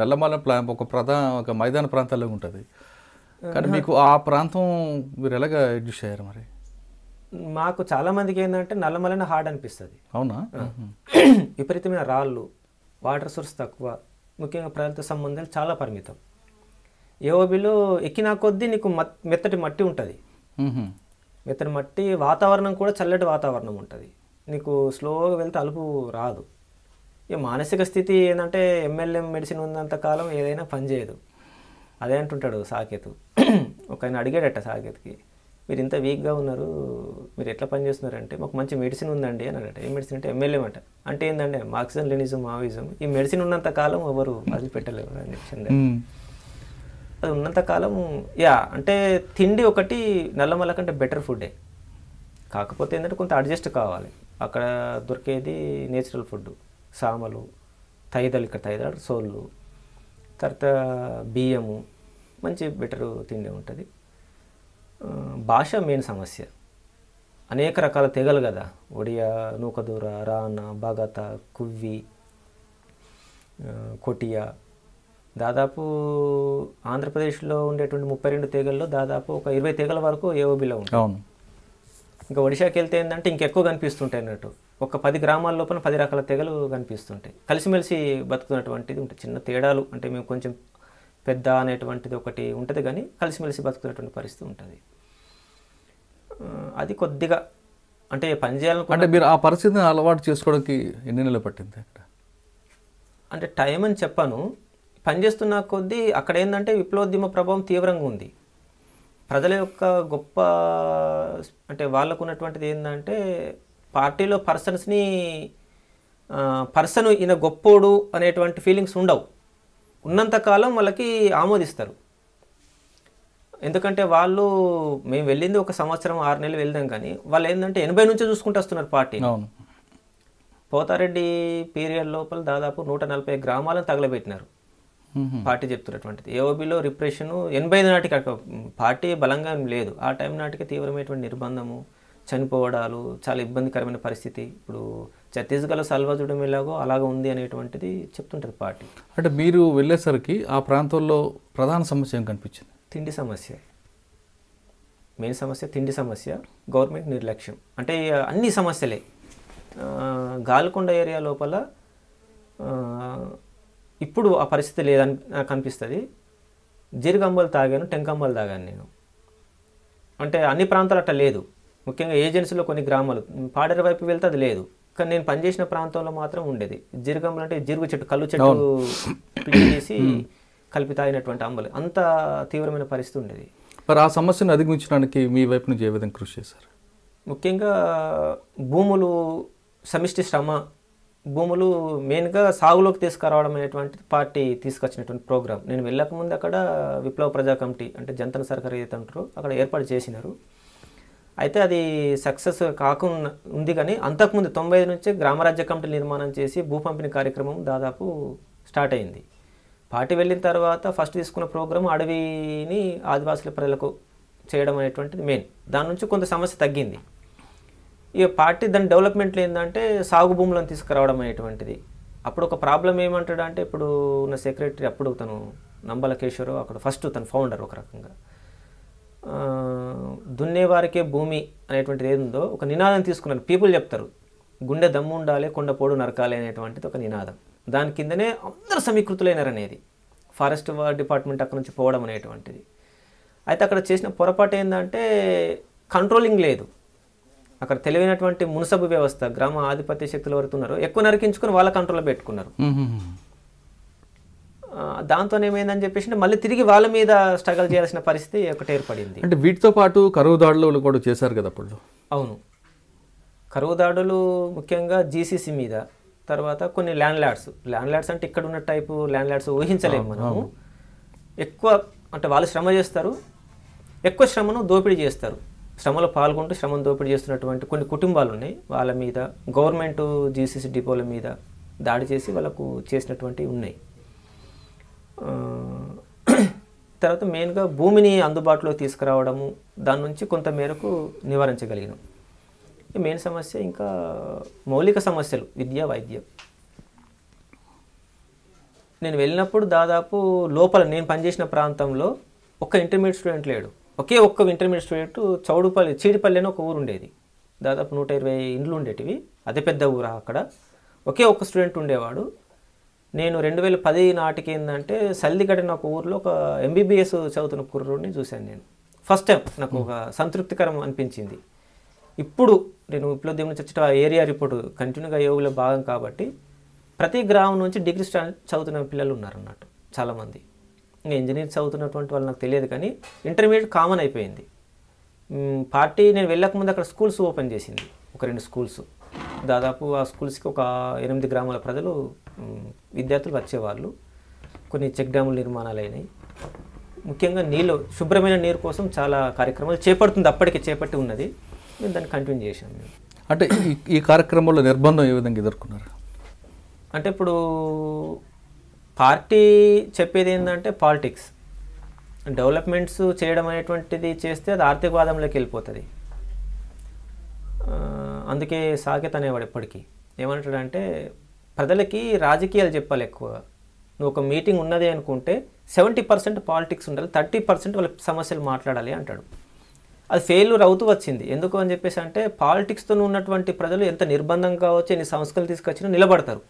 నల్లమల ఒక ఒక మైదాన ప్రాంతాల్లో ఉంటుంది, కానీ మీకు ఆ ప్రాంతం మీరు ఎలాగ అడ్జస్ట్ అయ్యారు మరి? మాకు చాలామందికి ఏంటంటే నల్లమలైన హార్డ్ అనిపిస్తుంది. అవునా? విపరీతమైన రాళ్ళు, వాటర్ సోర్స్ తక్కువ, ముఖ్యంగా ప్రజలతో సంబంధాలు చాలా పరిమితం. ఏఓబిలో ఎక్కినా కొద్దీ నీకు మెత్తటి మట్టి ఉంటుంది, మెత్తటి మట్టి, వాతావరణం కూడా చల్లటి వాతావరణం ఉంటుంది, నీకు స్లోగా వెళ్తే అలుపు రాదు. ఇక మానసిక స్థితి ఏంటంటే ఎంఎల్ఎం మెడిసిన్ ఉన్నంత కాలం ఏదైనా పనిచేయదు. అదే అంటుంటాడు సాకేత్. ఒక ఆయన అడిగాడట సాకేత్కి, మీరు ఇంత వీక్గా ఉన్నారు, మీరు ఎట్లా పనిచేస్తున్నారంటే మాకు మంచి మెడిసిన్ ఉందండి అని అడట. ఏ మెడిసిన్ అంటే ఎంఎల్ఎం అంట. అంటే ఏంటంటే మార్క్సిజం లెనిజం మావిజం, ఈ మెడిసిన్ ఉన్నంత కాలం ఎవరు వదిలిపెట్టలేరు అని చెప్పి అది ఉన్నంతకాలం అంటే తిండి ఒకటి నల్లమల కంటే బెటర్ ఫుడ్డే, కాకపోతే ఏంటంటే కొంత అడ్జస్ట్ కావాలి. అక్కడ దొరికేది నేచురల్ ఫుడ్, సామలు, తైదలు, ఇక్కడ తైదాడు సోళ్ళు, తర్వాత బియ్యము, మంచి బెటరు తిండి ఉంటుంది. భాష మెయిన్ సమస్య. అనేక రకాల తెగలు కదా, ఒడియా, నూకదూర, రాణ, బగత, కువ్వి, కొటియా. దాదాపు ఆంధ్రప్రదేశ్లో ఉండేటువంటి 32 తెగల్లో దాదాపు ఒక 20 తెగల వరకు ఏఓబిలో ఉంటాయి. ఇంకా ఒడిశాకి వెళ్తే ఏంటంటే ఇంకెక్కువ కనిపిస్తుంటాయి అన్నట్టు. ఒక 10 గ్రామాల లోపల 10 రకాల తెగలు కనిపిస్తుంటాయి. కలిసిమెలిసి బతుకుతున్నటువంటిది ఉంటుంది. చిన్న తేడాలు అంటే మేము కొంచెం పెద్ద అనేటువంటిది ఒకటి ఉంటుంది, కానీ కలిసిమెలిసి బతుకుతున్నటువంటి పరిస్థితి ఉంటుంది. అది కొద్దిగా అంటే పని చేయాలనుకుంటే, అంటే మీరు ఆ పరిస్థితిని అలవాటు చేసుకోవడానికి ఎన్ని నెలలు పట్టింది? అంటే టైం అని చెప్పాను, పనిచేస్తున్న కొద్దీ అక్కడ ఏంటంటే విప్లవోద్యమ ప్రభావం తీవ్రంగా ఉంది. ప్రజల యొక్క గొప్ప అంటే వాళ్ళకు ఉన్నటువంటిది ఏంటంటే పార్టీలో పర్సన్ ఈయన గొప్పోడు అనేటువంటి ఫీలింగ్స్ ఉండవు. ఉన్నంతకాలం వాళ్ళకి ఆమోదిస్తారు. ఎందుకంటే వాళ్ళు మేము వెళ్ళింది 1 సంవత్సరం 6 నెలలు వెళ్దాం, కానీ వాళ్ళు ఏంటంటే 80 నుంచే చూసుకుంటూ వస్తున్నారు పార్టీ. పోతారెడ్డి పీరియడ్ లోపల దాదాపు 140 గ్రామాలను తగలబెట్టినారు. పార్టీ చెప్తున్నటువంటిది ఏఓబిలో రిప్రెషను 85 నాటికి పార్టీ బలంగా లేదు. ఆ టైం నాటికి తీవ్రమైనటువంటి నిర్బంధము, చనిపోవడాలు, చాలా ఇబ్బందికరమైన పరిస్థితి. ఇప్పుడు ఛత్తీస్గఢ్లో సల్వాజుడం ఎలాగో అలాగ ఉంది అనేటువంటిది చెప్తుంటుంది పార్టీ. అంటే మీరు వెళ్ళేసరికి ఆ ప్రాంతంలో ప్రధాన సమస్య ఏం కనిపించింది? తిండి సమస్య, మెయిన్ సమస్య తిండి సమస్య, గవర్నమెంట్ నిర్లక్ష్యం. అంటే అన్ని సమస్యలే. గాల్కొండ ఏరియా లోపల ఇప్పుడు ఆ పరిస్థితి లేదని నాకు అనిపిస్తుంది. జీరిగంబలు తాగాను, టెంకంబలు తాగాను నేను. అంటే అన్ని ప్రాంతాలు అట్లా లేదు. ముఖ్యంగా ఏజెన్సీలో కొన్ని గ్రామాలు, పాడేరు వైపు వెళ్తే అది లేదు, కానీ నేను పనిచేసిన ప్రాంతంలో మాత్రం ఉండేది. జీరిగంబలు అంటే జీరుగు చెట్టు, కళ్ళు చెట్టు తీసి కలిపి తాగినటువంటి అంబలు, అంత తీవ్రమైన పరిస్థితి ఉండేది. మరి ఆ సమస్యను అధిగమించడానికి మీ వైపు నుంచి ఏ విధంగా కృషి చేశారు? ముఖ్యంగా భూములు, సమిష్టి శ్రమ, భూములు మెయిన్గా సాగులోకి తీసుకురావడం అనేటువంటిది పార్టీ తీసుకొచ్చినటువంటి ప్రోగ్రామ్. నేను వెళ్ళకముందు అక్కడ విప్లవ ప్రజా కమిటీ అంటే జంతన్ సర్కార్ ఏదైతే అంటారో అక్కడ ఏర్పాటు చేసినారు. అయితే అది సక్సెస్ కాకుండా ఉంది, కానీ అంతకుముందు 95 నుంచే గ్రామరాజ్య కమిటీ నిర్మాణం చేసి భూ పంపిణీ కార్యక్రమం దాదాపు స్టార్ట్ అయింది. పార్టీ వెళ్ళిన తర్వాత ఫస్ట్ తీసుకున్న ప్రోగ్రాం అడవిని ఆదివాసుల ప్రజలకు చేయడం అనేటువంటిది మెయిన్. దాని నుంచి కొంత సమస్య తగ్గింది. ఇక పార్టీ దాని డెవలప్మెంట్లో ఏంటంటే సాగు భూములను తీసుకురావడం అనేటువంటిది. అప్పుడు ఒక ప్రాబ్లం ఏమంటాడు అంటే, ఇప్పుడు ఉన్న సెక్రటరీ అప్పుడు తను నంబల కేశవరావు, అక్కడ ఫస్ట్ తను ఫౌండర్ ఒక రకంగా, దున్నేవారికే భూమి అనేటువంటిది ఏదుందో ఒక నినాదం తీసుకున్నాను. పీపుల్ చెప్తారు గుండె దమ్ము ఉండాలి, కొండ పోడు నరకాలి అనేటువంటిది ఒక నినాదం. దాని కిందనే అందరూ సమీకృతులైనారు అనేది, ఫారెస్ట్ డిపార్ట్మెంట్ అక్కడ నుంచి పోవడం అనేటువంటిది. అయితే అక్కడ చేసిన పొరపాటు ఏంటంటే కంట్రోలింగ్ లేదు. అక్కడ తెలివైనటువంటి మున్సబు వ్యవస్థ, గ్రామ ఆధిపత్య శక్తులు ఎవరుతున్నారో ఎక్కువ నరికించుకుని వాళ్ళ కంట్రోల్లో పెట్టుకున్నారు. దాంతో ఏమైందని చెప్పేసి మళ్ళీ తిరిగి వాళ్ళ మీద స్ట్రగల్ చేయాల్సిన పరిస్థితి ఒకటి ఏర్పడింది. అంటే వీటితో పాటు కరువు దాడులు కూడా చేశారు కదా అప్పుడు? అవును, కరువు దాడులు ముఖ్యంగా జీసీసీ మీద, తర్వాత కొన్ని ల్యాండ్ ల్యాడ్స్ అంటే ఇక్కడ ఉన్న టైపు ల్యాండ్ ల్యాడ్స్ ఊహించలేము మనము. ఎక్కువ అంటే వాళ్ళు శ్రమ చేస్తారు, ఎక్కువ శ్రమను దోపిడీ చేస్తారు. శ్రమలో పాల్గొంటూ శ్రమను దోపిడీ చేస్తున్నటువంటి కొన్ని కుటుంబాలు ఉన్నాయి. వాళ్ళ మీద గవర్నమెంట్ జీసీసీ డిపోల మీద దాడి చేసి వాళ్ళకు చేసినటువంటివి ఉన్నాయి. తర్వాత మెయిన్గా భూమిని అందుబాటులో తీసుకురావడము, దాని నుంచి కొంత మేరకు నివారించగలిగినాం. మెయిన్ సమస్య ఇంకా మౌలిక సమస్యలు, విద్య, వైద్యం. నేను వెళ్ళినప్పుడు దాదాపు లోపల నేను పనిచేసిన ప్రాంతంలో ఒక్క ఇంటర్మీడియట్ స్టూడెంట్ లేడు. ఒకే ఒక్క ఇంటర్మీడియట్ స్టూడెంట్ చీడిపల్లి అని ఒక ఊరు ఉండేది. దాదాపు 120 ఇండ్లు ఉండేటివి, అతి పెద్ద ఊరు. అక్కడ ఒకే ఒక్క స్టూడెంట్ ఉండేవాడు. నేను 2010 నాటికి ఏంటంటే సల్దిగడ్డ అనే ఒక ఊరిలో ఒక MBBS చదువుతున్న కుర్రోడిని చూశాను నేను. ఫస్ట్ టైం నాకు ఒక సంతృప్తికరం అనిపించింది. ఇప్పుడు నేను విప్లవోద్యమం నుంచి వచ్చి ఏరియా రిపోర్ట్ కంటిన్యూగా యోగులో భాగం కాబట్టి ప్రతి గ్రామం నుంచి డిగ్రీ చదువుతున్న పిల్లలు ఉన్నారన్నట్టు చాలామంది. ఇంకా ఇంజనీరింగ్ చదువుతున్నటువంటి వాళ్ళు నాకు తెలియదు, కానీ ఇంటర్మీడియట్ కామన్ అయిపోయింది. పార్టీ నేను వెళ్ళకముందు అక్కడ స్కూల్స్ ఓపెన్ చేసింది, ఒక 2 స్కూల్స్. దాదాపు ఆ స్కూల్స్కి ఒక 8 గ్రామాల ప్రజలు విద్యార్థులు వచ్చేవాళ్ళు. కొన్ని చెక్ డ్యాముల నిర్మాణాలు అయినాయి. ముఖ్యంగా శుభ్రమైన నీరు కోసం చాలా కార్యక్రమాలు అప్పటికి చేపట్టి ఉన్నది. మేము దాన్ని కంటిన్యూ చేశాం. మేము అంటే ఈ కార్యక్రమంలో నిర్బంధం ఏ విధంగా ఎదుర్కొన్నారు? అంటే ఇప్పుడు పార్టీ చెప్పేది ఏంటంటే పాలిటిక్స్ డెవలప్మెంట్స్ చేయడం అనేటువంటిది చేస్తే అది ఆర్థికవాదంలోకి వెళ్ళిపోతుంది. అందుకే సాకేత్ అనేవాడు ఎప్పటికీ ఏమంటాడంటే, ప్రజలకి రాజకీయాలు చెప్పాలి ఎక్కువగా. నువ్వు ఒక మీటింగ్ ఉన్నది అనుకుంటే 70% పాలిటిక్స్ ఉండాలి, 30% వాళ్ళ సమస్యలు మాట్లాడాలి అంటాడు. అది ఫెయిల్యూర్ అవుతూ వచ్చింది. ఎందుకు అని చెప్పేసి అంటే పాలిటిక్స్తో ఉన్నటువంటి ప్రజలు ఎంత నిర్బంధంగా వచ్చి ఎన్ని సంస్కరణలు తీసుకొచ్చినా నిలబడతారు.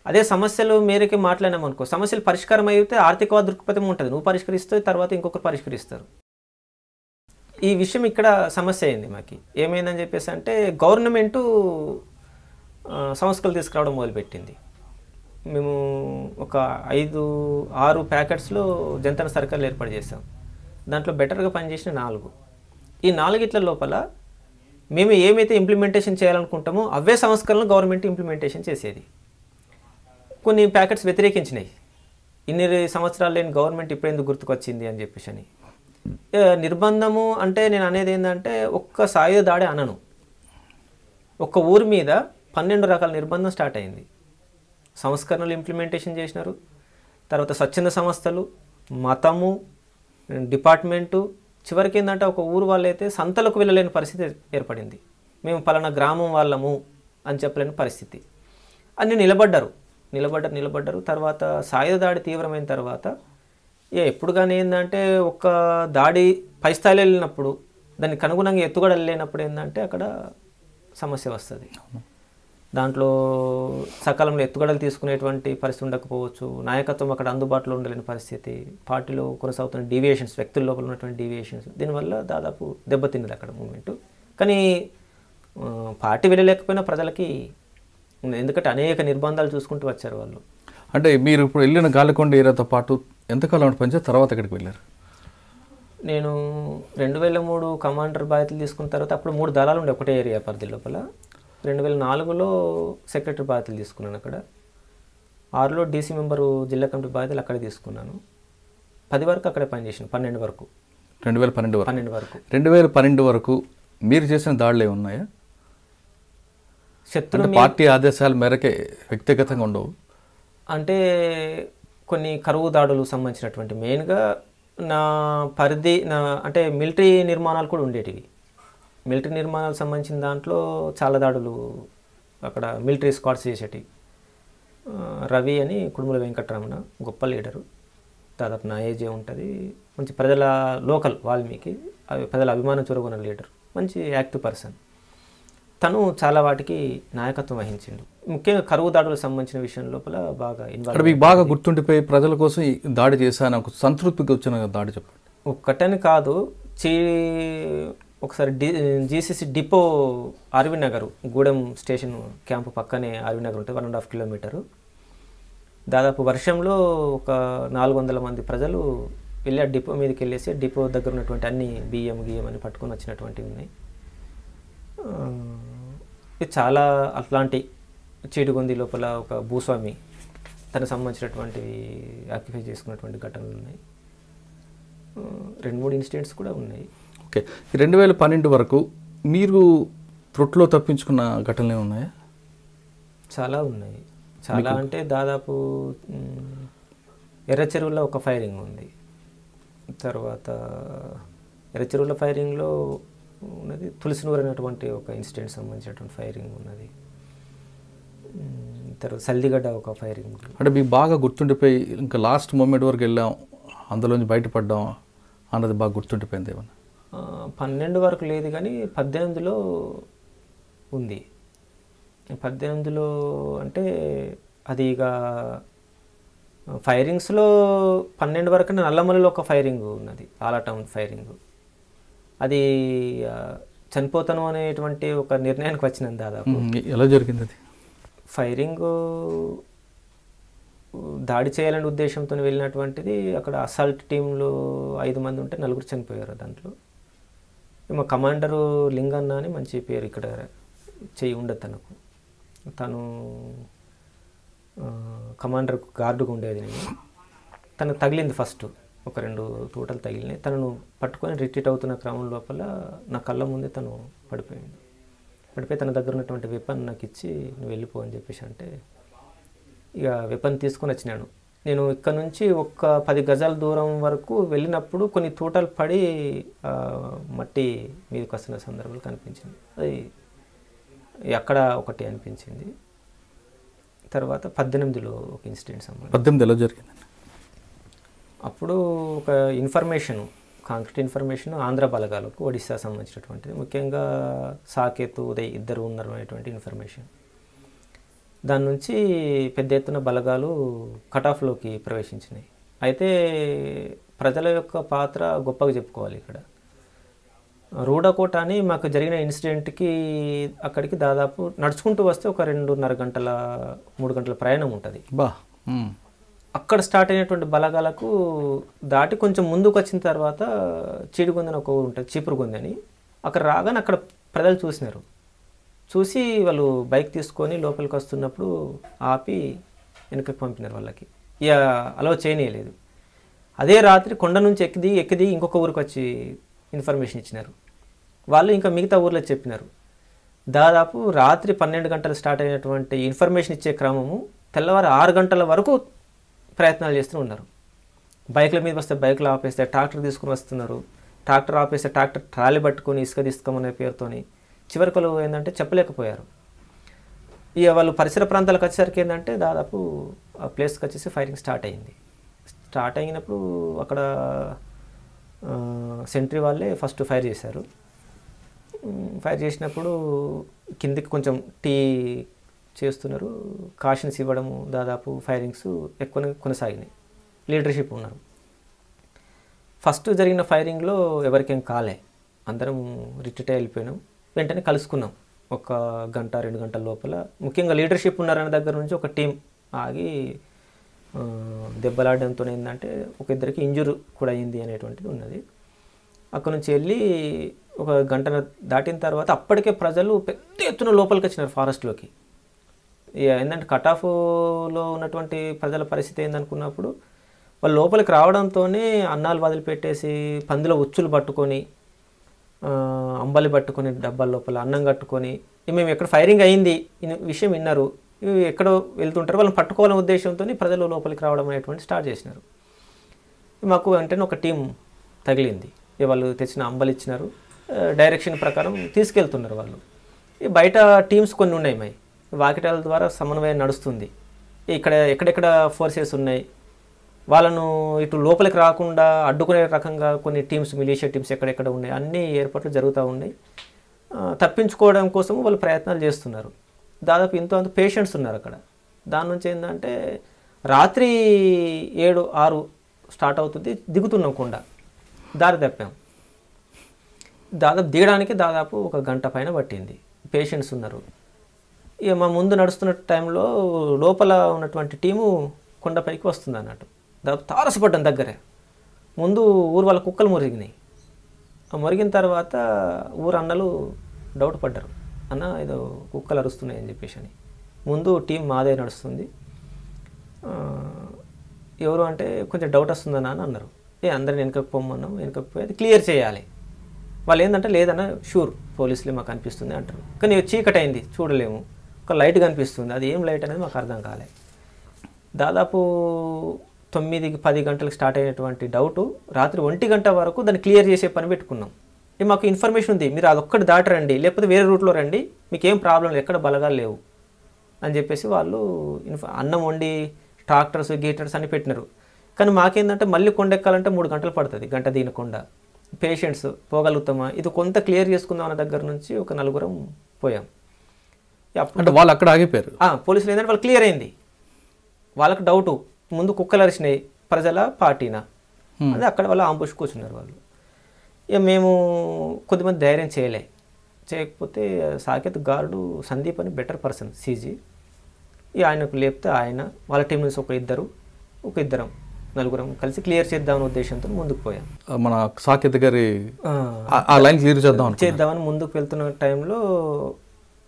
అదే సమస్యలు మేరకే మాట్లాడినాం అనుకో, సమస్యలు పరిష్కారం అయితే ఆర్థికవాద దృక్పథం ఉంటుంది. నువ్వు పరిష్కరిస్తే తర్వాత ఇంకొకరు పరిష్కరిస్తారు. ఈ విషయం ఇక్కడ సమస్య అయింది మాకు. ఏమైందని చెప్పేసి అంటే గవర్నమెంటు సంస్కరణలు తీసుకురావడం మొదలుపెట్టింది. మేము ఒక 5-6 ప్యాకెట్స్లో జంతన సర్కిల్ ఏర్పాటు చేసాం. దాంట్లో బెటర్గా పనిచేసిన 4. ఈ 4 లోపల మేము ఏమైతే ఇంప్లిమెంటేషన్ చేయాలనుకుంటామో అవే సంస్కరణలు గవర్నమెంట్ ఇంప్లిమెంటేషన్ చేసేది. కొన్ని ప్యాకెట్స్ వ్యతిరేకించినాయి. ఇన్ని సంవత్సరాలు లేని గవర్నమెంట్ ఇప్పుడు ఎందుకు గుర్తుకొచ్చింది అని చెప్పేసి అని. నిర్బంధము అంటే నేను అనేది ఏంటంటే ఒక్క సాయుధ దాడి అనను. ఒక్క ఊరి మీద 12 రకాల నిర్బంధం స్టార్ట్ అయింది. సంస్కరణలు ఇంప్లిమెంటేషన్ చేసినారు. తర్వాత స్వచ్ఛంద సంస్థలు, మతము, డిపార్ట్మెంటు, చివరికి ఏంటంటే ఒక ఊరు వాళ్ళైతే సంతలకు వెళ్ళలేని పరిస్థితి ఏర్పడింది. మేము పలానా గ్రామం వాళ్ళము అని చెప్పలేని పరిస్థితి. అన్నీ నిలబడ్డారు. తర్వాత సాయుధ దాడి తీవ్రమైన తర్వాత ఎప్పుడు కానీ ఏంటంటే ఒక్క దాడి పై స్థాయిలో వెళ్ళినప్పుడు దానికి అనుగుణంగా ఎత్తుగడలు లేనప్పుడు ఏంటంటే అక్కడ సమస్య వస్తుంది. దాంట్లో సకాలంలో ఎత్తుగడలు తీసుకునేటువంటి పరిస్థితి ఉండకపోవచ్చు. నాయకత్వం అక్కడ అందుబాటులో ఉండలేని పరిస్థితి, పార్టీలో కొనసాగుతున్న డీవియేషన్స్, వ్యక్తుల లోపల ఉన్నటువంటి డీవియేషన్స్, దీనివల్ల దాదాపు దెబ్బతిన్నది అక్కడ మూమెంటు. కానీ పార్టీ వెళ్ళలేకపోయినా ప్రజలకి, ఎందుకంటే అనేక నిర్బంధాలు చూసుకుంటూ వచ్చారు వాళ్ళు. అంటే మీరు ఇప్పుడు వెళ్ళిన గాలికొండ ఏరియాతో పాటు ఎంతకాలం పనిచేసి తర్వాత ఎక్కడికి వెళ్ళారు? నేను 2003 కమాండర్ బాధ్యతలు తీసుకున్న తర్వాత అప్పుడు 3 దళాలు ఉండే ఒకటే ఏరియా పరిధి లోపల. 2004లో సెక్రటరీ బాధ్యతలు తీసుకున్నాను అక్కడ. 6లో డీసీ మెంబరు జిల్లా కమిటీ బాధ్యతలు అక్కడే తీసుకున్నాను. 10 వరకు అక్కడే పనిచేసాను. 12 వరకు. 2012 వరకు మీరు చేసిన దాడులు ఏమి ఉన్నాయా? శత్రు పార్టీ ఆదేశాల మేరకే వ్యక్తిగతంగా ఉండవు అంటే కొన్ని కరువు దాడులకు సంబంధించినటువంటి మెయిన్గా నా పరిధి అంటే మిలిటరీ నిర్మాణాలు కూడా ఉండేటివి. మిలిటరీ నిర్మాణాలకు సంబంధించిన దాంట్లో చాలా దాడులు అక్కడ మిలిటరీ స్క్వాడ్స్ చేసేటివి. రవి అని కుడుముల వెంకటరమణ గొప్ప లీడరు, దాదాపు నా ఏజే ఉంటుంది. మంచి ప్రజల లోకల్ వాల్మీకి ప్రజల అభిమానం చొరగొన్న లీడర్, మంచి యాక్టివ్ పర్సన్. తను చాలా వాటికి నాయకత్వం వహించిండు. ముఖ్యంగా కరువు దాడులకు సంబంధించిన విషయం లోపల బాగా ఇన్వాల్వ్. మీకు బాగా గుర్తుండిపోయి ప్రజల కోసం దాడి చేశాను, ఒక సంతృప్తికి వచ్చిన దాడి చెప్పండి. ఒక్కటని కాదు, ఒకసారి GCC depot RV Nagar, Gudem station camp పక్కనే ఆర్వీ నగర్ ఉంటుంది, 1.5 కిలోమీటరు. దాదాపు వర్షంలో ఒక 400 మంది ప్రజలు వెళ్ళి ఆ డిపో మీదకి వెళ్ళేసి డిపో దగ్గర ఉన్నటువంటి అన్ని బియ్యం అని పట్టుకొని వచ్చినటువంటివి ఉన్నాయి. చాలా అట్లాంటి చీడుగొంది లోపల ఒక భూస్వామి తనకు సంబంధించినటువంటివి ఆక్యుపై చేసుకున్నటువంటి ఘటనలు ఉన్నాయి. 2-3 ఇన్సిడెంట్స్ కూడా ఉన్నాయి. ఓకే, 2012 వరకు మీరు త్రొట్లో తప్పించుకున్న ఘటనలు ఉన్నాయా? చాలా ఉన్నాయి. చాలా అంటే దాదాపు ఎర్రచెరువులో ఒక ఫైరింగ్ ఉంది. తర్వాత ఎర్రచెరువుల ఫైరింగ్లో ఉన్నది, తులసినూరు అనేటువంటి ఒక ఇన్సిడెంట్ సంబంధించినటువంటి ఫైరింగ్ ఉన్నది. సల్దిగడ్డ ఒక ఫైరింగ్. అంటే మీకు బాగా గుర్తుండిపోయి ఇంకా లాస్ట్ మూమెంట్ వరకు వెళ్ళాం, అందులోంచి బయటపడ్డాం అన్నది బాగా గుర్తుండిపోయింది ఏమన్నా? 12 వరకు లేదు కానీ 18లో ఉంది. 18లో అంటే అది ఇక ఫైరింగ్స్లో 12 వరకు నల్లమల్లిలో ఒక ఫైరింగ్ ఉన్నది, ఆలాటౌన్ ఫైరింగ్. అది చనిపోతాను అనేటువంటి ఒక నిర్ణయానికి వచ్చినాను దాదాపు. ఎలా జరిగింది అది? ఫైరింగ్ దాడి చేయాలనే ఉద్దేశంతో వెళ్ళినటువంటిది. అక్కడ అసాల్ట్ టీంలో 5 మంది ఉంటే 4 చనిపోయారు. దాంట్లో మా కమాండరు లింగన్న అని మంచి పేరు, ఇక్కడ చెయ్యి ఉండదు తనకు. తను కమాండర్ గార్డుగా ఉండేది. నేను తనకు తగిలింది ఫస్ట్, ఒక 2 తూటలు తగిలినాయి. తనను పట్టుకొని రిట్రీట్ అవుతున్న క్రమం లోపల నా కళ్ళ ముందే తను పడిపోయింది. పడిపోయి తన దగ్గర ఉన్నటువంటి వెపన్ నాకు ఇచ్చి నువ్వు వెళ్ళిపో అని చెప్పేసి అంటే ఇక వెపన్ తీసుకొని వచ్చినాను. నేను ఇక్కడ నుంచి ఒక 10 గజాల దూరం వరకు వెళ్ళినప్పుడు కొన్ని తూటలు పడి మట్టి మీదకి వస్తున్న సందర్భాలు కనిపించింది. అది అక్కడ ఒకటి అనిపించింది. తర్వాత 18లో ఒక ఇన్సిడెంట్ సంబంధించి. 18 ఎలా జరిగింది? అప్పుడు ఒక ఇన్ఫర్మేషన్, కాంక్రీట్ ఇన్ఫర్మేషన్ ఆంధ్ర బలగాలకు, ఒడిశా సంబంధించినటువంటిది, ముఖ్యంగా సాకేత్, ఉదయ్ ఇద్దరు ఉన్నారు అనేటువంటి ఇన్ఫర్మేషన్. దాని నుంచి పెద్ద ఎత్తున బలగాలు కటాఫ్లోకి ప్రవేశించినాయి. అయితే ప్రజల యొక్క పాత్ర గొప్పగా చెప్పుకోవాలి. ఇక్కడ రూడకోట అని మాకు జరిగిన ఇన్సిడెంట్కి అక్కడికి దాదాపు నడుచుకుంటూ వస్తే ఒక 2.5 గంటల 3 గంటల ప్రయాణం ఉంటుంది. అక్కడ స్టార్ట్ అయినటువంటి బలగాలకు దాటి కొంచెం ముందుకు వచ్చిన తర్వాత చీడిగొందని ఒక ఊరు ఉంటుంది, చీపురుగొంది అని. అక్కడ రాగానే అక్కడ ప్రజలు చూసినారు. చూసి వాళ్ళు బైక్ తీసుకొని లోపలికి వస్తున్నప్పుడు ఆపి వెనుకకి పంపినారు వాళ్ళకి. ఇక అలౌ చేయనీయలేదు. అదే రాత్రి కొండ నుంచి ఎక్కిది ఇంకొక ఊరికి వచ్చి ఇన్ఫర్మేషన్ ఇచ్చినారు. వాళ్ళు ఇంకా మిగతా ఊర్లో చెప్పినారు. దాదాపు రాత్రి 12 గంటలు స్టార్ట్ అయినటువంటి ఇన్ఫర్మేషన్ ఇచ్చే క్రమము తెల్లవారు 6 గంటల వరకు ప్రయత్నాలు చేస్తూ ఉన్నారు. బైక్ల మీద వస్తే బైక్లు ఆపేస్తే ట్రాక్టర్ తీసుకుని వస్తున్నారు. ట్రాక్టర్ ఆపేస్తే ట్రాక్టర్ ట్రాలీ పట్టుకొని ఇసుక తీసుకోమనే పేరుతోని చివరికి వాళ్ళు ఏంటంటే చెప్పలేకపోయారు. ఇక వాళ్ళు పరిసర ప్రాంతాలకు వచ్చేసరికి ఏంటంటే దాదాపు ఆ ప్లేస్కి వచ్చేసి ఫైరింగ్ స్టార్ట్ అయింది. స్టార్ట్ అయినప్పుడు అక్కడ సెంట్రీ వాళ్ళే ఫస్ట్ ఫైర్ చేశారు. ఫైర్ చేసినప్పుడు కిందికి కొంచెం టీ చేస్తున్నారు, కాషన్స్ ఇవ్వడము, దాదాపు ఫైరింగ్స్ ఎక్కువ కొనసాగినాయి. లీడర్షిప్ ఉన్నారు. ఫస్ట్ జరిగిన ఫైరింగ్లో ఎవరికేం కాలే, అందరం రిట్రీట్ వెళ్ళిపోయినాం. వెంటనే కలుసుకున్నాం ఒక 1-2 గంటల లోపల. ముఖ్యంగా లీడర్షిప్ ఉన్నారనే దగ్గర నుంచి ఒక టీం ఆగి దెబ్బలాడడంతో ఏంటంటే ఒక ఇద్దరికి ఇంజూర్ కూడా అయింది అనేటువంటిది ఉన్నది. అక్కడ నుంచి వెళ్ళి ఒక 1 గంట దాటిన తర్వాత అప్పటికే ప్రజలు పెద్ద ఎత్తున లోపలికి వచ్చినారు ఫారెస్ట్లోకి. ఏంటంటే కటాఫ్లో ఉన్నటువంటి ప్రజల పరిస్థితి ఏందనుకున్నప్పుడు వాళ్ళు లోపలికి రావడంతోనే అన్నాలు వదిలిపెట్టేసి పందిలో ఉచ్చులు పట్టుకొని, అంబలి పట్టుకొని, డబ్బాల లోపల అన్నం కట్టుకొని, మేము ఎక్కడ ఫైరింగ్ అయింది విషయం విన్నారు, ఇవి ఎక్కడో వెళ్తుంటారు, వాళ్ళని పట్టుకోవాలనే ఉద్దేశంతో ప్రజలు లోపలికి రావడం అనేటువంటి స్టార్ట్ చేసినారు. మాకు వెంటనే ఒక టీం తగిలింది. వాళ్ళు తెచ్చిన అంబలి ఇచ్చినారు, డైరెక్షన్ ప్రకారం తీసుకెళ్తున్నారు వాళ్ళు. బయట టీమ్స్ కొన్ని ఉన్నాయి, మై వాకిటాల ద్వారా సమన్వయం నడుస్తుంది. ఇక్కడ ఎక్కడెక్కడ ఫోర్సెస్ ఉన్నాయి, వాళ్ళను ఇటు లోపలికి రాకుండా అడ్డుకునే రకంగా కొన్ని టీమ్స్, మిలీషియా టీమ్స్ ఎక్కడెక్కడ ఉన్నాయి, అన్ని ఏర్పాట్లు జరుగుతూ ఉన్నాయి. తప్పించుకోవడం కోసం వాళ్ళు ప్రయత్నాలు చేస్తున్నారు. దాదాపు ఇంత అంత పేషెంట్స్ ఉన్నారు అక్కడ. దాని నుంచి ఏంటంటే రాత్రి 7-6 స్టార్ట్ అవుతుంది, దిగుతున్నాం కొండ, దారి తప్పాం. దాదాపు దిగడానికి దాదాపు 1 గంట పైన పట్టింది. పేషెంట్స్ ఉన్నారు. ఇక మా ముందు నడుస్తున్న టైంలో లోపల ఉన్నటువంటి టీము కొండపైకి వస్తుంది అన్నట్టు. దాదాపు తారసపడ్డం దగ్గరే. ముందు ఊరు వాళ్ళ కుక్కలు మురిగినాయి. మురిగిన తర్వాత ఊరు అన్నలు డౌట్ పడ్డారు, అన్న ఏదో కుక్కలు అరుస్తున్నాయి అని చెప్పేసి అని. ముందు టీం మాదే నడుస్తుంది, ఎవరు అంటే కొంచెం డౌట్ వస్తుందన్నా అని అన్నారు. అందరిని వెనకకు పొమ్మన్నాం, వెనకకు పోయి అది క్లియర్ చేయాలి. వాళ్ళు ఏంటంటే లేదన్నా షూర్ పోలీసులే మాకు అనిపిస్తుంది అంటారు. కానీ చీకటి అయింది, చూడలేము, ఒక లైట్ కనిపిస్తుంది, అది ఏం లైట్ అనేది మాకు అర్థం కాలే. దాదాపు 9-10 గంటలకు స్టార్ట్ అయినటువంటి డౌటు రాత్రి 1 గంట వరకు దాన్ని క్లియర్ చేసే పని పెట్టుకున్నాం. మాకు ఇన్ఫర్మేషన్ ఉంది, మీరు అదొక్కటి దాటరండి, లేకపోతే వేరే రూట్లో రండి, మీకు ఏం ప్రాబ్లం లేదు, ఎక్కడ బలగాలు లేవు అని చెప్పేసి వాళ్ళు అన్నం వండి ట్రాక్టర్స్ గీటర్స్ అని పెట్టినారు. కానీ మాకేందంటే మళ్ళీ కొండ ఎక్కాలంటే 3 గంటలు పడుతుంది, గంట దీనకుండా. పేషెంట్స్ పోగలుగుతామా, ఇది కొంత క్లియర్ చేసుకుందాం అన్న దగ్గర నుంచి ఒక 4 పోయాం. అంటే వాళ్ళు అక్కడ ఆగిపోయారు. పోలీసులు ఏంటంటే వాళ్ళు క్లియర్ అయింది, వాళ్ళకి డౌటు ముందు కుక్కలు అరిచినాయి ప్రజల పార్టీనా అది అక్కడ వాళ్ళు ఆంబుష్ కూర్చున్నారు వాళ్ళు. ఇక మేము కొద్దిమంది ధైర్యం చేయకపోతే సాకేత్ గార్డు సందీప్ అని బెటర్ పర్సన్ సీజీ, ఇక ఆయనకు లేపితే ఆయన వాళ్ళ టీం నుంచి ఒక ఇద్దరం 4 కలిసి క్లియర్ చేద్దామనే ఉద్దేశంతో ముందుకు పోయాం. మన సాకేత్ గారి ఆ లైన్ క్లియర్ చేద్దామని ముందుకు వెళ్తున్న టైంలో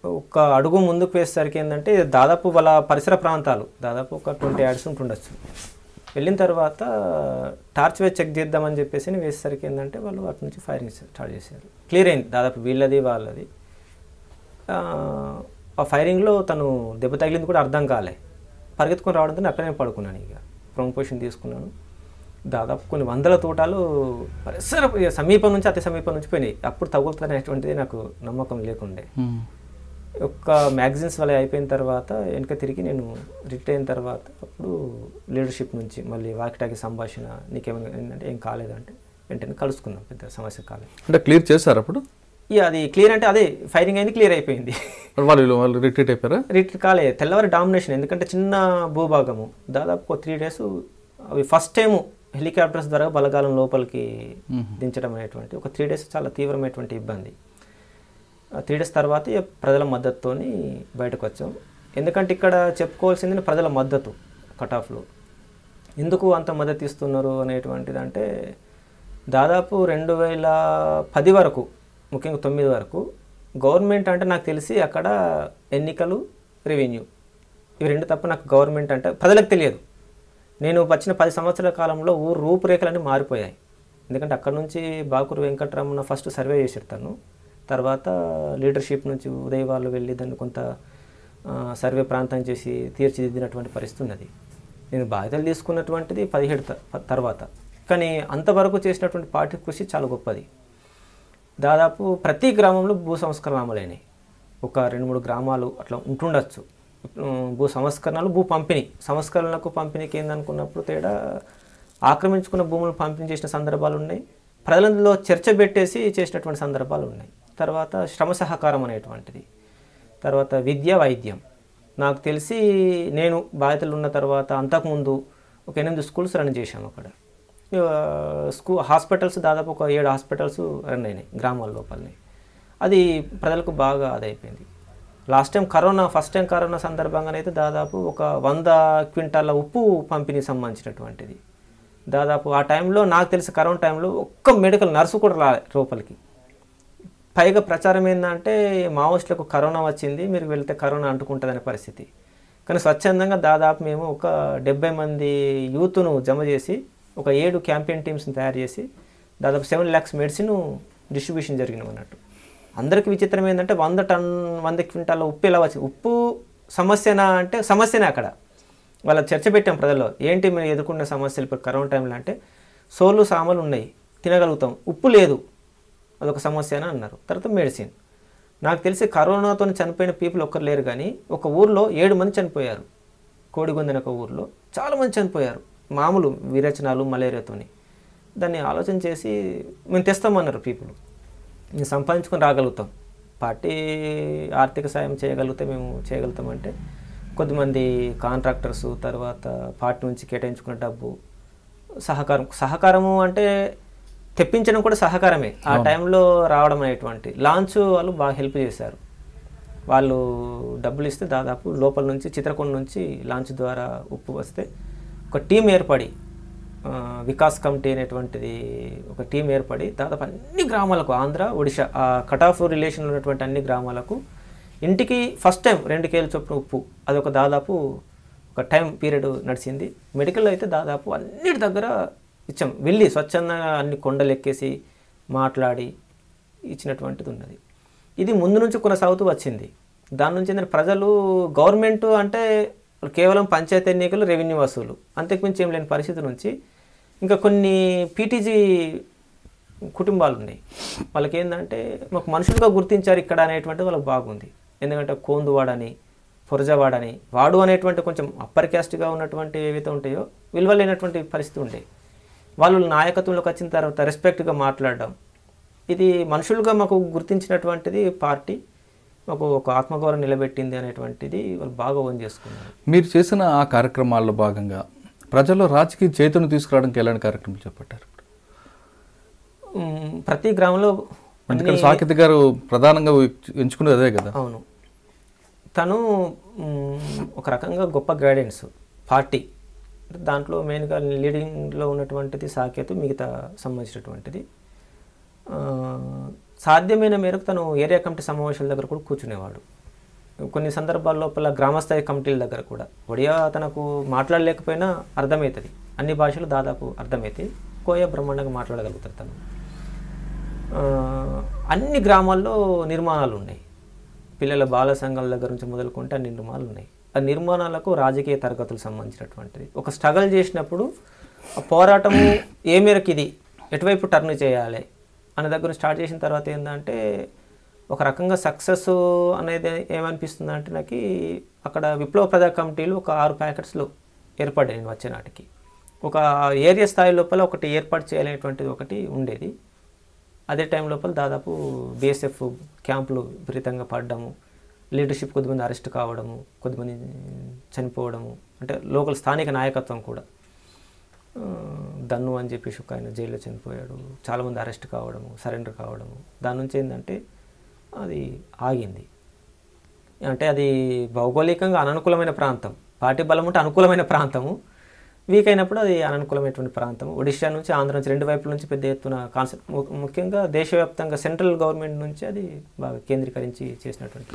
ఒక అడుగు ముందుకు వేసేసరికి ఏంటంటే దాదాపు వాళ్ళ పరిసర ప్రాంతాలు దాదాపు ఒక 20 యార్డ్స్ ఉంటుండొచ్చు. వెళ్ళిన తర్వాత టార్చ్ వేసి చెక్ చేద్దామని చెప్పేసి వేసేసరికి ఏంటంటే వాళ్ళు అటు నుంచి ఫైరింగ్ స్టార్ట్ చేశారు. క్లియర్ అయింది దాదాపు వీళ్ళది వాళ్ళది. ఆ ఫైరింగ్లో తను దెబ్బ తగిలింది కూడా అర్థం కాలే, పరిగెత్తుకొని రావడంతో అక్కడనే పడుకున్నాను. ఇక ప్రొమోషన్ తీసుకున్నాను. దాదాపు కొన్ని 100 తోటాలు పరిసర సమీపం నుంచి అతి సమీపం నుంచి పోయినాయి. అప్పుడు తగులుతానేటువంటిది నాకు నమ్మకం లేకుండే. ఒక్క మ్యాగజైన్స్ వల్ల అయిపోయిన తర్వాత వెనక తిరిగి నేను రిటైర్ అయిన తర్వాత అప్పుడు లీడర్షిప్ నుంచి మళ్ళీ వాకిటాకి సంభాషణ నీకేమైందంటే ఏం కాలేదంటే వెంటనే కలుసుకున్నాం, పెద్ద సమస్య కాలేదు. అంటే క్లియర్ చేశారు అప్పుడు? ఇక అది క్లియర్ అంటే అదే ఫైరింగ్ అయింది, క్లియర్ అయిపోయింది. వాళ్ళు రిట్రీట్ అయిపోయారా? రిట్రీట్ కాలే, తెల్లవారి డామినేషన్. ఎందుకంటే చిన్న భూభాగము దాదాపు 3 days అవి ఫస్ట్ టైము హెలికాప్టర్స్ ద్వారా బలగాలం లోపలికి దించడం అనేటువంటి ఒక 3 days చాలా తీవ్రమైనటువంటి ఇబ్బంది. 3 days తర్వాత ప్రజల మద్దతుతో బయటకు వచ్చాం. ఎందుకంటే ఇక్కడ చెప్పుకోవాల్సింది ప్రజల మద్దతు కట్ ఆఫ్లో ఎందుకు అంత మద్దతు ఇస్తున్నారు అనేటువంటిది. అంటే దాదాపు 2010 వరకు ముఖ్యంగా 9 వరకు గవర్నమెంట్ అంటే నాకు తెలిసి అక్కడ ఎన్నికలు రెవెన్యూ ఇవి 2 తప్ప నాకు గవర్నమెంట్ అంటే ప్రజలకు తెలియదు. నేను వచ్చిన 10 సంవత్సరాల కాలంలో ఊరు రూపురేఖలన్నీ మారిపోయాయి. ఎందుకంటే అక్కడ నుంచి బాకూరు వెంకటరమణ ఫస్ట్ సర్వే చేసేటాను, తర్వాత లీడర్షిప్ నుంచి ఉదయ్ వాళ్ళు వెళ్ళి దాన్ని కొంత సర్వే ప్రాంతం చేసి తీర్చిదిద్దినటువంటి పరిస్థితి ఉన్నది. నేను బాధ్యతలు తీసుకున్నటువంటిది 17 తర్వాత. కానీ అంతవరకు చేసినటువంటి పార్టీ కృషి చాలా గొప్పది. దాదాపు ప్రతి గ్రామంలో భూ సంస్కరణ అమలైనాయి. ఒక 2-3 గ్రామాలు అట్లా ఉంటుండొచ్చు. భూ సంస్కరణలు, భూ పంపిణీ, సంస్కరణలకు పంపిణీకి ఏందనుకున్నప్పుడు తేడా ఆక్రమించుకున్న భూములు పంపిణీ చేసిన సందర్భాలు ఉన్నాయి, ప్రజలలో చర్చ పెట్టేసి చేసినటువంటి సందర్భాలు ఉన్నాయి. తర్వాత శ్రమ సహకారం అనేటువంటిది, తర్వాత విద్య వైద్యం. నాకు తెలిసి నేను బాధ్యతలు ఉన్న తర్వాత అంతకుముందు ఒక 8 స్కూల్స్ రన్ చేశాము. అక్కడ హాస్పిటల్స్ దాదాపు ఒక 7 హాస్పిటల్స్ రన్ అయినాయి గ్రామాల లోపలనే. అది ప్రజలకు బాగా అదైపోయింది. ఫస్ట్ టైం కరోనా సందర్భంగానైతే దాదాపు ఒక 100 క్వింటాల ఉప్పు పంపిణీ సంబంధించినటువంటిది. దాదాపు ఆ టైంలో నాకు తెలిసి కరోనా టైంలో ఒక్క మెడికల్ నర్సు కూడా రాలే లోపలికి. పైగా ప్రచారం ఏంటంటే మావోయిస్టులకు కరోనా వచ్చింది, మీరు వెళ్తే కరోనా అంటుకుంటుందనే పరిస్థితి. కానీ స్వచ్ఛందంగా దాదాపు మేము ఒక 70 మంది యూత్ను జమ చేసి ఒక 7 క్యాంపెయిన్ టీమ్స్ని తయారు చేసి దాదాపు 7 lakhs మెడిసిన్ డిస్ట్రిబ్యూషన్ జరిగినాం అన్నట్టు. అందరికీ విచిత్రం ఏంటంటే 100 క్వింటాల ఉప్పు ఎలా వచ్చింది, ఉప్పు సమస్యనా అంటే సమస్యనే. అక్కడ వాళ్ళ చర్చ పెట్టాం ప్రజల్లో, ఏంటి మీరు ఎదుర్కొన్న సమస్యలు ఇప్పుడు కరోనా టైంలో అంటే సోలు సామాన్లు ఉన్నాయి తినగలుగుతాం, ఉప్పు లేదు, అదొక సమస్య అని అన్నారు. తర్వాత మెడిసిన్. నాకు తెలిసి కరోనాతో చనిపోయిన పీపుల్ ఒక్కరు లేరు, కానీ ఒక ఊర్లో 7 మంది చనిపోయారు. కోడిగొందని ఒక ఊర్లో చాలామంది చనిపోయారు మామూలు విరేచనాలు మలేరియాతోని. దాన్ని ఆలోచన చేసి మేము తెస్తామన్నారు పీపుల్, మేము సంపాదించుకొని రాగలుగుతాం, పార్టీ ఆర్థిక సాయం చేయగలిగితే మేము చేయగలుగుతామంటే కొద్దిమంది కాంట్రాక్టర్సు, తర్వాత పార్టీ నుంచి కేటాయించుకున్న డబ్బు, సహకారము అంటే తెప్పించడం కూడా సహకారమే. ఆ టైంలో రావడం అనేటువంటి లాంచ్ వాళ్ళు బాగా హెల్ప్ చేశారు. వాళ్ళు డబ్బులు ఇస్తే దాదాపు లోపల నుంచి చిత్రకొండ నుంచి లాంచ్ ద్వారా ఉప్పు వస్తే ఒక టీం ఏర్పడి వికాస్ కమిటీ అనేటువంటిది ఒక టీం ఏర్పడి దాదాపు అన్ని గ్రామాలకు ఆంధ్ర ఒడిశా ఆ కట్ ఆఫ్ రిలేషన్లో ఉన్నటువంటి అన్ని గ్రామాలకు ఇంటికి ఫస్ట్ టైం 2 కేజీల చొప్పున ఉప్పు, అదొక దాదాపు ఒక టైం పీరియడ్ నడిచింది. మెడికల్ అయితే దాదాపు అన్నిటి దగ్గర ఇచ్చాం, వెళ్ళి స్వచ్ఛందంగా అన్ని కొండలు ఎక్కేసి మాట్లాడి ఇచ్చినటువంటిది ఉన్నది. ఇది ముందు నుంచి కొనసాగుతూ వచ్చింది. దాని నుంచి ప్రజలు గవర్నమెంట్ అంటే కేవలం పంచాయతీ ఎన్నికలు, రెవెన్యూ వసూలు, అంతకుమించి ఏం లేని పరిస్థితి నుంచి ఇంకా కొన్ని పీటీజీ కుటుంబాలు ఉన్నాయి. వాళ్ళకి ఏంటంటే మాకు మనుషులుగా గుర్తించారు ఇక్కడ అనేటువంటిది వాళ్ళకి బాగుంది. ఎందుకంటే కోందువాడని ఫొరజవాడని వాడు అనేటువంటి కొంచెం అప్పర్ క్యాస్ట్గా ఉన్నటువంటి ఏవైతే ఉంటాయో విలువ లేనటువంటి పరిస్థితి ఉండే వాళ్ళు నాయకత్వంలోకి వచ్చిన తర్వాత రెస్పెక్ట్గా మాట్లాడడం ఇది మనుషులుగా మాకు గుర్తించినటువంటిది పార్టీ మాకు ఒక ఆత్మగౌరవం నిలబెట్టింది అనేటువంటిది వాళ్ళు బాగా ఓన్ చేసుకున్నారు. మీరు చేసిన ఆ కార్యక్రమాల్లో భాగంగా ప్రజల్లో రాజకీయ చైతన్యం తీసుకురావడానికి ఎలాంటి కార్యక్రమాలు చేపట్టారు? ప్రతి గ్రామంలో ఎందుకంటే సాకేత్ గారు ప్రధానంగా ఎంచుకునేది అదే కదా. అవును, తను ఒక రకంగా గొప్ప గైడెన్స్ పార్టీ దాంట్లో మెయిన్గా లీడింగ్లో ఉన్నటువంటిది సాకేత్, మిగతా సంబంధించినటువంటిది సాధ్యమైన మేరకు తను ఏరియా కమిటీ సమావేశాల దగ్గర కూడా కూర్చునేవాడు. కొన్ని సందర్భాల లోపల గ్రామస్థాయి కమిటీల దగ్గర కూడా ఒడియా తనకు మాట్లాడలేకపోయినా అర్థమవుతుంది, అన్ని భాషలు దాదాపు అర్థమవుతాయి, కోయ బ్రహ్మాండంగా మాట్లాడగలుగుతారు తను. అన్ని గ్రామాల్లో నిర్మాణాలు ఉన్నాయి, పిల్లల బాల సంఘాల దగ్గర నుంచి మొదలుకుంటే అన్ని నిర్మాణాలు ఉన్నాయి. ఆ నిర్మాణాలకు రాజకీయ తరగతులు సంబంధించినటువంటిది ఒక స్ట్రగల్ చేసినప్పుడు ఆ పోరాటము ఏ మేరకు ఇది ఎటువైపు టర్న్ చేయాలి అనే దగ్గర స్టార్ట్ చేసిన తర్వాత ఏంటంటే ఒక రకంగా సక్సెస్ అనేది ఏమనిపిస్తుందంటే నాకు అక్కడ విప్లవ ప్రజా కమిటీలు ఒక 6 ప్యాకెట్స్లో ఏర్పడ్డాయి. నేను వచ్చే నాటికి ఒక ఏరియా స్థాయి లోపల ఒకటి ఏర్పాటు చేయలేటువంటిది ఒకటి ఉండేది. అదే టైం లోపల దాదాపు బీఎస్ఎఫ్ క్యాంపులు విపరీతంగా పడ్డము, లీడర్షిప్ కొద్దిమంది అరెస్ట్ కావడము, కొద్దిమంది చనిపోవడము, అంటే లోకల్ స్థానిక నాయకత్వం కూడా దన్ను అని చెప్పేసి ఒక ఆయన జైల్లో చనిపోయాడు, చాలామంది అరెస్ట్ కావడము, సరెండర్ కావడము. దాని నుంచి ఏంటంటే అది ఆగింది. అంటే అది భౌగోళికంగా అననుకూలమైన ప్రాంతం, పార్టీ బలం ఉంటే అనుకూలమైన ప్రాంతము, వీక్ అయినప్పుడు అది అననుకూలమైనటువంటి ప్రాంతం. ఒడిషా నుంచి ఆంధ్ర నుంచి 2 వైపుల నుంచి పెద్ద ఎత్తున కాన్సెప్ట్, ముఖ్యంగా దేశవ్యాప్తంగా సెంట్రల్ గవర్నమెంట్ నుంచి అది బాగా కేంద్రీకరించి చేసినటువంటి